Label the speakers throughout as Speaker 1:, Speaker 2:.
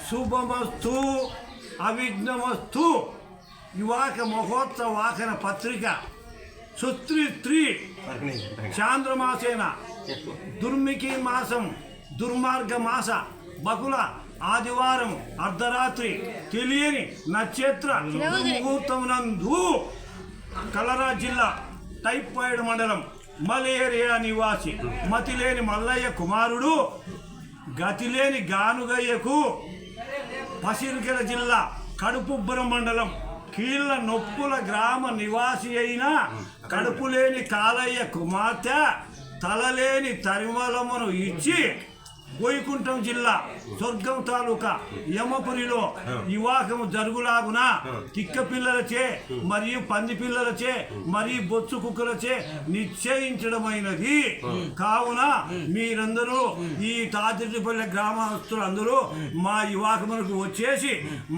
Speaker 1: శుభమస్తు అవిఘ్నమస్తు వివాహ మహోత్సవ వాహన పత్రిక సుత్రి చాంద్రమాసేన దుర్మికి మాసం దుర్మార్గ మాస బహుళ ఆదివారం అర్ధరాత్రి తెలియని నక్షత్ర ముహూర్తమునందు కలరా జిల్లా టైపాయిడ్ మండలం మలేరియా నివాసి మతిలేని మల్లయ్య కుమారుడు గతిలేని గానుగయ్యకు పసిరికెల జిల్లా కడుపుబ్బరం మండలం కీళ్ళ నొప్పుల గ్రామ నివాసి అయిన కడుపులేని కాలయ్య కుమార్తె తలలేని తరిమలమును ఇచ్చి వైకుంఠం జిల్లా స్వర్గం తాలూకా యమపురిలో వివాహము జరుగులాగున తిక్క పిల్లలచే మరియు పంది పిల్లలచే మరియు బొచ్చు కుక్కలచే నిశ్చయించడమైనది. కావున మీరందరూ ఈ తాతిపల్లి గ్రామస్తులందరూ మా వివాహములకు వచ్చేసి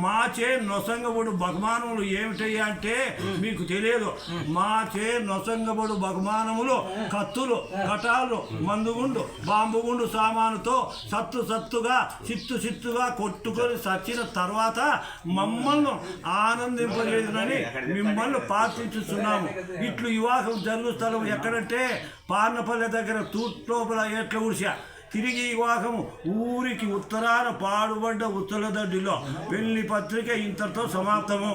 Speaker 1: మాచే నొసంగబడు బహుమానములు ఏమిటయ్యా అంటే మీకు తెలియదు. మాచే నొసంగబడు బహుమానములు కత్తులు కటాలు మందుగుండు బాంబుగుండు సామానుతో సత్తుగా చిత్తుగా కొట్టుకొని సచ్చిన తర్వాత మమ్మల్ని ఆనందింపజేయని మిమ్మల్ని ప్రార్థించుతున్నాము. ఇట్లు వివాహం జరుగు స్థలం ఎక్కడంటే పార్నపల్లె దగ్గర తూట్లోపల ఏట్ల ఊర్చా. తిరిగి వివాహం ఊరికి ఉత్తరాన పాడుబడ్డ ఉత్తరదడ్డిలో పెళ్లి పత్రిక ఇంతటితో సమాప్తము.